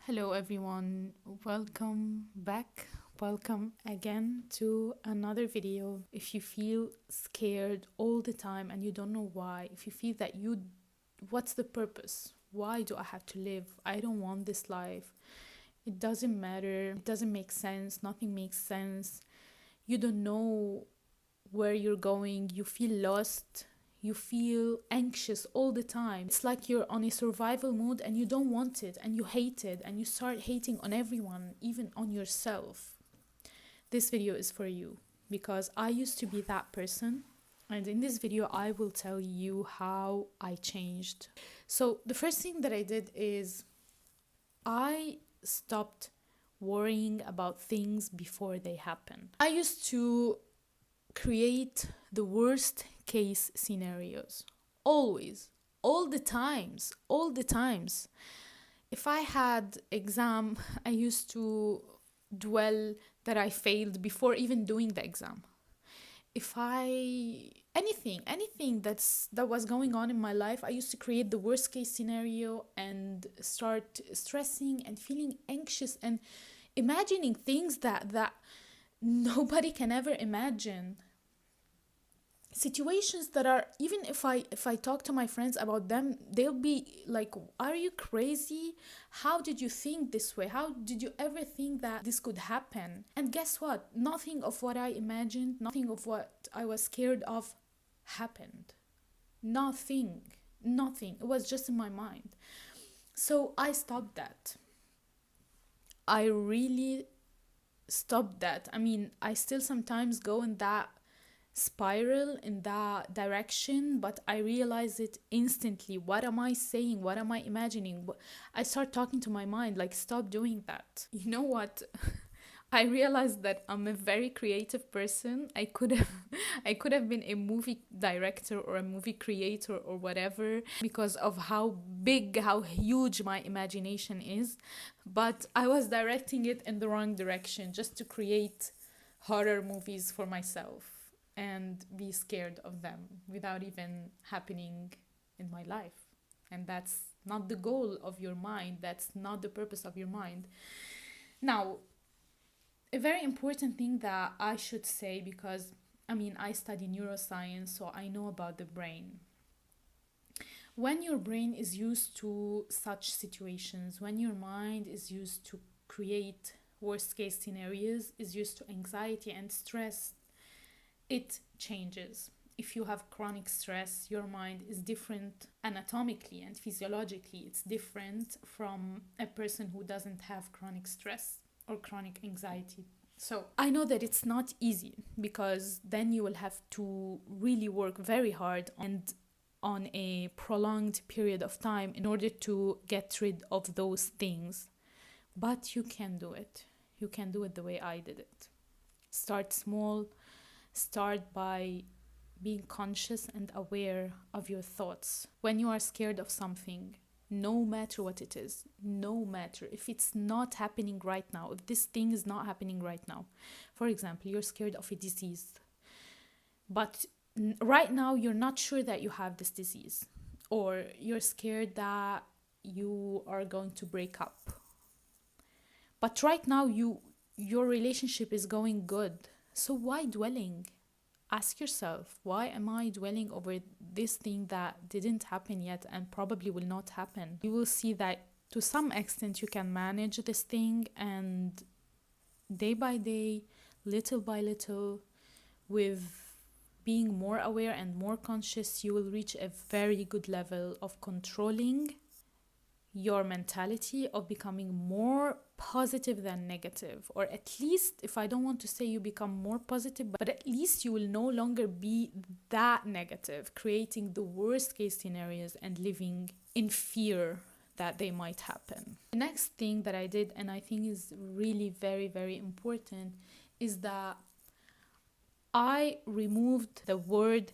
Hello, everyone. Welcome back. Welcome again to another video. If you feel scared all the time and you don't know why, if you feel that what's the purpose? Why do I have to live? I don't want this life. It doesn't matter. It doesn't make sense. Nothing makes sense. You don't know where you're going. You feel lost. You feel anxious all the time. It's like you're on a survival mode and you don't want it and you hate it and you start hating on everyone, even on yourself. This video is for you because I used to be that person. And in this video, I will tell you how I changed. So, the first thing that I did is I stopped worrying about things before they happen. I used to create the worst case scenarios always, all the times. If I had exam, I used to dwell that I failed before even doing the exam. If I anything that was going on in my life, I used to create the worst case scenario and start stressing and feeling anxious and imagining things that nobody can ever imagine. Situations that are, even if I talk to my friends about them, they'll be like, are you crazy? How did you think this way? How did you ever think that this could happen? And guess what? Nothing of what I imagined, nothing of what I was scared of happened. Nothing. It was just in my mind. So I stopped that. I really stopped that. I mean, I still sometimes go in that spiral, in that direction, but I realize it instantly. What am I saying? What am I imagining? I start talking to my mind like, stop doing that. You know what? I realized that I'm a very creative person. I could have been a movie director or a movie creator or whatever, because of how big, how huge my imagination is. But I was directing it in the wrong direction, just to create horror movies for myself and be scared of them without even happening in my life. And that's not the goal of your mind. That's not the purpose of your mind. Now, a very important thing that I should say, because I mean, I study neuroscience, so I know about the brain. When your brain is used to such situations, when your mind is used to create worst case scenarios, is used to anxiety and stress, it changes. If you have chronic stress, your mind is different anatomically and physiologically. It's different from a person who doesn't have chronic stress or chronic anxiety. So I know that it's not easy, because then you will have to really work very hard and on a prolonged period of time in order to get rid of those things. But you can do it. You can do it the way I did it. Start small. Start by being conscious and aware of your thoughts. When you are scared of something, no matter what it is, no matter if it's not happening right now, if this thing is not happening right now. For example, you're scared of a disease, but right now you're not sure that you have this disease, or you're scared that you are going to break up. But right now your relationship is going good. So why dwelling? Ask yourself, why am I dwelling over this thing that didn't happen yet and probably will not happen? You will see that to some extent you can manage this thing, and day by day, little by little, with being more aware and more conscious, you will reach a very good level of controlling your mentality, of becoming more positive than negative. Or at least, if I don't want to say you become more positive, but at least you will no longer be that negative, creating the worst case scenarios and living in fear that they might happen. The next thing that I did, and I think is really very, very important, is that I removed the word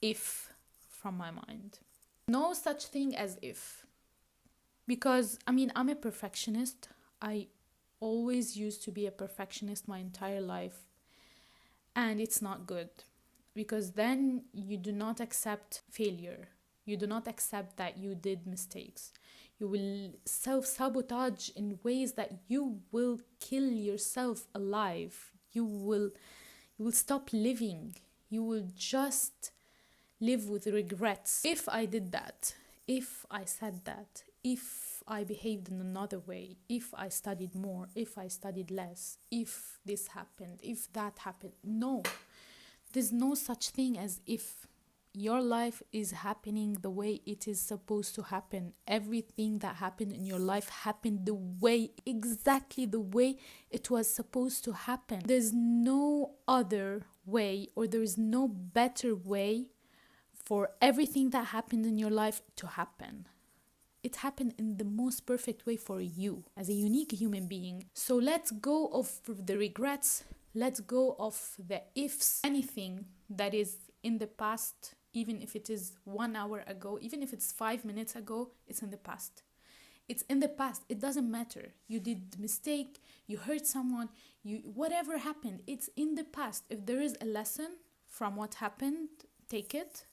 if from my mind. No such thing as if. Because, I mean, I'm a perfectionist. I always used to be a perfectionist my entire life. And it's not good. Because then you do not accept failure. You do not accept that you did mistakes. You will self-sabotage in ways that you will kill yourself alive. You will stop living. You will just live with regrets. If I did that, if I said that, if I behaved in another way, if I studied more, if I studied less, if this happened, if that happened. No, there's no such thing as if. Your life is happening the way it is supposed to happen. Everything that happened in your life happened exactly the way it was supposed to happen. There's no other way, or there is no better way for everything that happened in your life to happen. It happened in the most perfect way for you as a unique human being. So let's go of the regrets. Let's go of the ifs. Anything that is in the past, even if it is 1 hour ago, even if it's 5 minutes ago, it's in the past. It's in the past. It doesn't matter. You did mistake, you hurt someone, whatever happened, it's in the past. If there is a lesson from what happened, take it,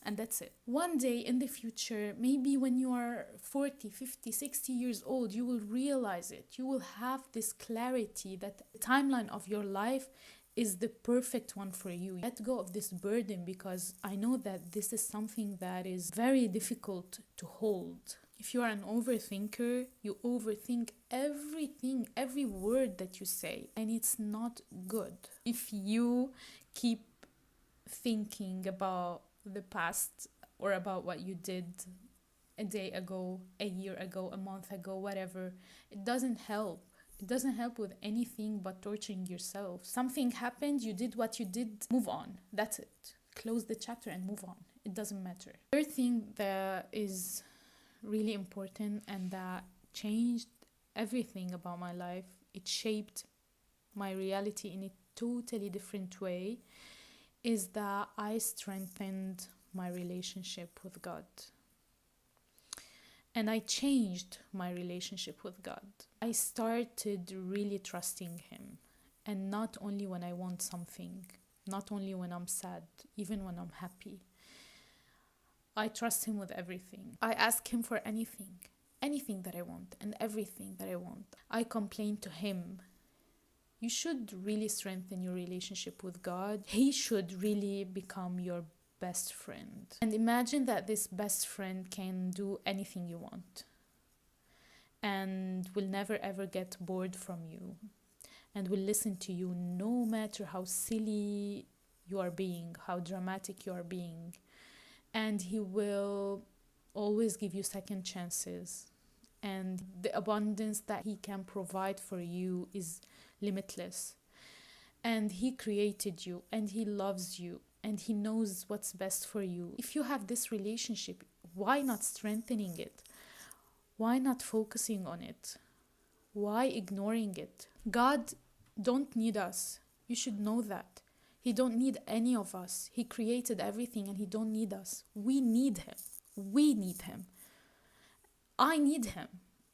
and that's it. One day in the future, maybe when you are 40, 50, 60 years old, you will realize it. You will have this clarity that the timeline of your life is the perfect one for you. Let go of this burden, because I know that this is something that is very difficult to hold. If you are an overthinker, you overthink everything, every word that you say, and it's not good. If you keep thinking about the past or about what you did a day ago, a year ago, a month ago, whatever, it doesn't help. It doesn't help with anything but torturing yourself. Something happened, you did what you did, move on. That's it. Close the chapter and move on. It doesn't matter. Third thing that is really important and that changed everything about my life, it shaped my reality in a totally different way, is that I strengthened my relationship with God. And I changed my relationship with God. I started really trusting Him. And not only when I want something, not only when I'm sad, even when I'm happy. I trust Him with everything. I ask Him for anything that I want, and everything that I want. I complain to Him. You should really strengthen your relationship with God. He should really become your best friend. And imagine that this best friend can do anything you want and will never ever get bored from you and will listen to you no matter how silly you are being, how dramatic you are being. And he will always give you second chances. And the abundance that he can provide for you is limitless. And he created you and he loves you. And he knows what's best for you. If you have this relationship, why not strengthening it? Why not focusing on it? Why ignoring it? God don't need us. You should know that. He don't need any of us. He created everything and he don't need us. We need him. We need him. I need him.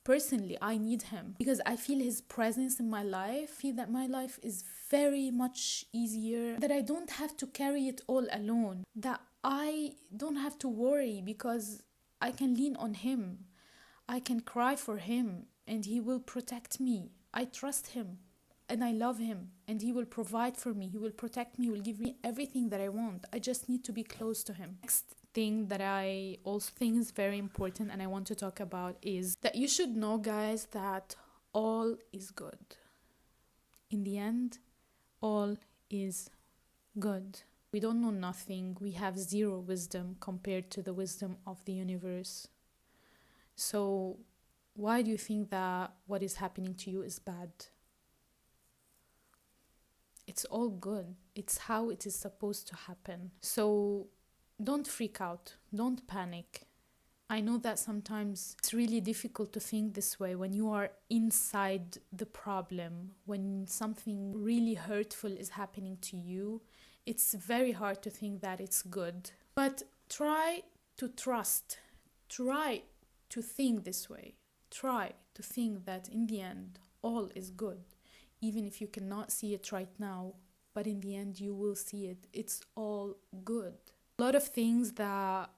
Personally, I need him because I feel his presence in my life. I feel that my life is very much easier, that I don't have to carry it all alone, that I don't have to worry because I can lean on him. I can cry for him and he will protect me. I trust him and I love him and he will provide for me. He will protect me. He will give me everything that I want. I just need to be close to him. Next thing that I also think is very important and I want to talk about is that you should know, guys, that all is good. In the end, all is good. We don't know nothing. We have zero wisdom compared to the wisdom of the universe. So why do you think that what is happening to you is bad? It's all good. It's how it is supposed to happen. So don't freak out. Don't panic. I know that sometimes it's really difficult to think this way when you are inside the problem, when something really hurtful is happening to you. It's very hard to think that it's good. But try to trust. Try to think this way. Try to think that in the end, all is good. Even if you cannot see it right now, but in the end you will see it. It's all good. A lot of things that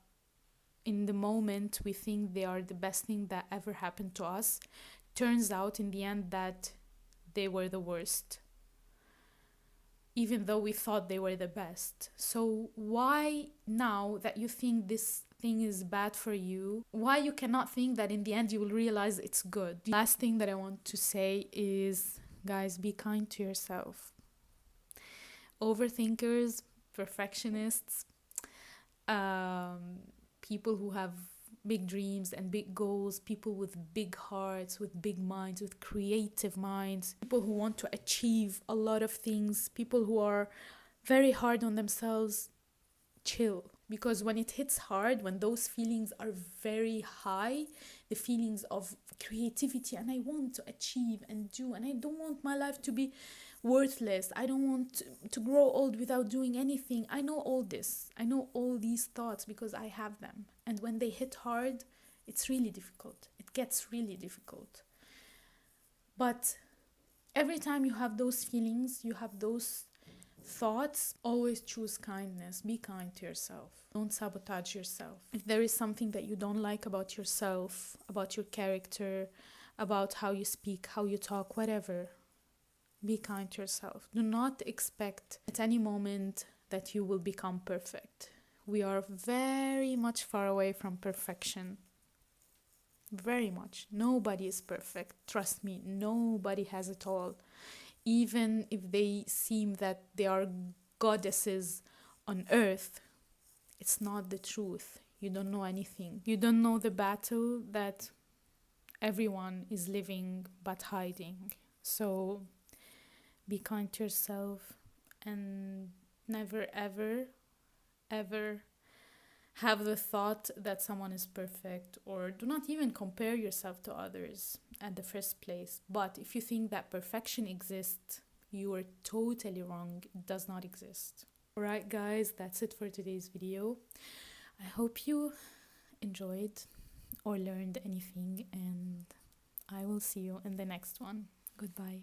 in the moment we think they are the best thing that ever happened to us, turns out in the end that they were the worst, even though we thought they were the best. So why now that you think this thing is bad for you, why you cannot think that in the end you will realize it's good? Last thing that I want to say is, guys, be kind to yourself. Overthinkers, perfectionists, people who have big dreams and big goals, people with big hearts, with big minds, with creative minds, people who want to achieve a lot of things, people who are very hard on themselves, chill. Because when it hits hard, when those feelings are very high, the feelings of creativity and I want to achieve and do, and I don't want my life to be worthless, I don't want to grow old without doing anything. I know all this. I know all these thoughts because I have them. And when they hit hard, it's really difficult. It gets really difficult. But every time you have those feelings, you have those thoughts, always choose kindness. Be kind to yourself. Don't sabotage yourself. If there is something that you don't like about yourself, about your character, about how you speak, how you talk, whatever, be kind to yourself. Do not expect at any moment that you will become perfect. We are very much far away from perfection. Very much. Nobody is perfect. Trust me, nobody has it all. Even if they seem that they are goddesses on earth, it's not the truth. You don't know anything. You don't know the battle that everyone is living but hiding. So be kind to yourself and never ever have the thought that someone is perfect, or do not even compare yourself to others at the first place. But if you think that perfection exists, you are totally wrong. It does not exist. Alright guys, that's it for today's video. I hope you enjoyed or learned anything, and I will see you in the next one. Goodbye.